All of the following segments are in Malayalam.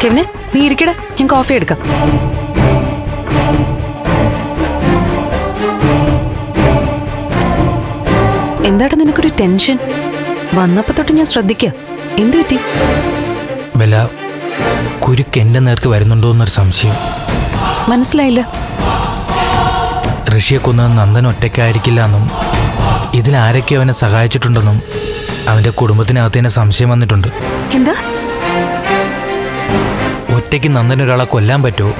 കെവിനെ നീ ഇരിക്കട, ഞാൻ കോഫി എടുക്കാം. എന്താടാ നിനക്കൊരു ടെൻഷൻ? വന്നപ്പോ തൊട്ട് ഞാൻ ശ്രദ്ധിക്കുക. എന്തു പറ്റി? ബല, കുരുക്ക് എന്റെ നേർക്ക് വരുന്നുണ്ടോ എന്നൊരു സംശയം. മനസ്സിലായില്ല. ഋഷിയെ കൊന്നത് നന്ദൻ ഒറ്റയ്ക്കായിരിക്കില്ല എന്നും ഇതിലാരൊക്കെ അവനെ സഹായിച്ചിട്ടുണ്ടെന്നും അവന്റെ കുടുംബത്തിനകത്ത് തന്നെ സംശയം വന്നിട്ടുണ്ട്. എന്താ? ഒറ്റയ്ക്ക് നന്ദൻ ഒരാളെ കൊല്ലാൻ പറ്റുമോ,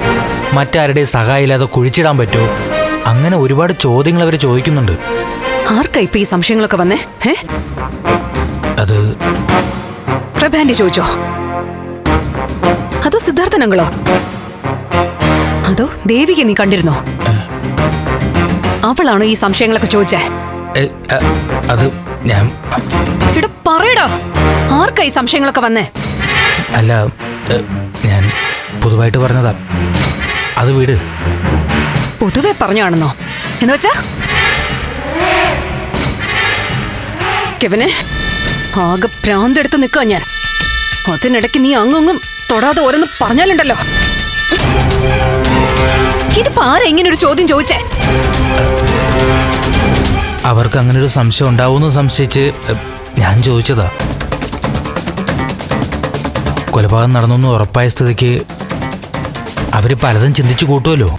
മറ്റാരുടെ സഹായം ഇല്ലാതെ കുഴിച്ചിടാൻ പറ്റുമോ, അങ്ങനെ ഒരുപാട് ചോദ്യങ്ങൾ അവർ ചോദിക്കുന്നുണ്ട്. ആർക്കാ ഇപ്പൊ ഈ സംശയങ്ങളൊക്കെ വന്നേ? അത് പ്രഭാന്റെ ചോദിച്ചോ? അതോ സിദ്ധാർത്ഥനങ്ങളോ? അതോ ദേവിക നീ കണ്ടിരുന്നോ? അവളാണോ ഈ സംശയങ്ങളൊക്കെ ചോദിച്ചേ? അത് ഞാൻ ഇവിടെ പറയടാ, ആർക്കാ ഈ സംശയങ്ങളൊക്കെ വന്നേ? അല്ല, ഞാൻ പൊതുവായിട്ട് പറഞ്ഞതാ. അത് വീട് പൊതുവെ പറഞ്ഞാണെന്നോ? എന്ന് വെച്ചാ കെവിനെ ആകെ ഭ്രാന്തെടുത്ത് നിൽക്കുക ഞാൻ. അതിനിടയ്ക്ക് നീ അങ്ങൊങ്ങും തൊടാതെ ഓരോന്ന് പറഞ്ഞാലുണ്ടല്ലോ. ഇതിപ്പോ ആരാ ഇങ്ങനെ ഒരു ചോദ്യം ചോദിച്ചേ? അവർക്ക് അങ്ങനെ ഒരു സംശയം ഉണ്ടാവുമെന്ന് സംശയിച്ച് ഞാൻ ചോദിച്ചതാ. കൊലപാതകം നടന്നു ഉറപ്പായ സ്ഥിതിക്ക് അവര് പലതും ചിന്തിച്ചു കൂട്ടുമല്ലോ.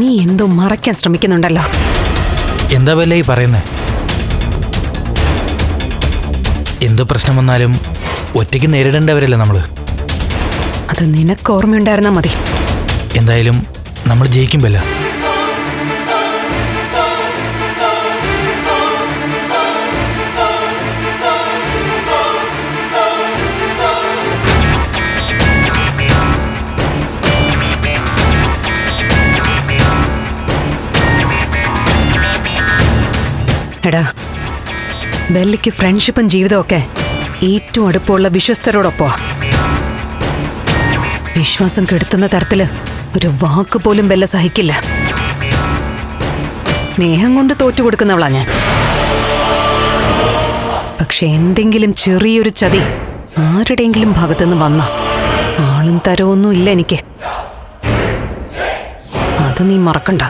നീ എന്തോ മറയ്ക്കാൻ ശ്രമിക്കുന്നുണ്ടല്ലോ. എന്താ വല്ല ഈ പറയുന്നേ? എന്ത് പ്രശ്നം വന്നാലും ഒറ്റയ്ക്ക് നേരിടേണ്ടവരല്ലേ നമ്മള്. അത് നിനക്ക് ഓർമ്മയുണ്ടായിരുന്നാ മതി. എന്തായാലും നമ്മൾ ജയിക്കുമ്പല്ല. എടാ, ബെല്ലിക്ക് ഫ്രണ്ട്ഷിപ്പും ജീവിതമൊക്കെ ഏറ്റവും അടുപ്പമുള്ള വിശ്വസ്തരോടൊപ്പോ. വിശ്വാസം കെടുത്തുന്ന തരത്തില് ഒരു വാക്ക് പോലും ബെല്ല സഹിക്കില്ല. സ്നേഹം കൊണ്ട് തോറ്റുകൊടുക്കുന്നവളാ ഞാൻ. പക്ഷെ എന്തെങ്കിലും ചെറിയൊരു ചതി ആരുടെയെങ്കിലും ഭാഗത്തുനിന്ന് വന്ന ആളും തരവൊന്നും ഇല്ല എനിക്ക്. അത് നീ മറക്കണ്ട.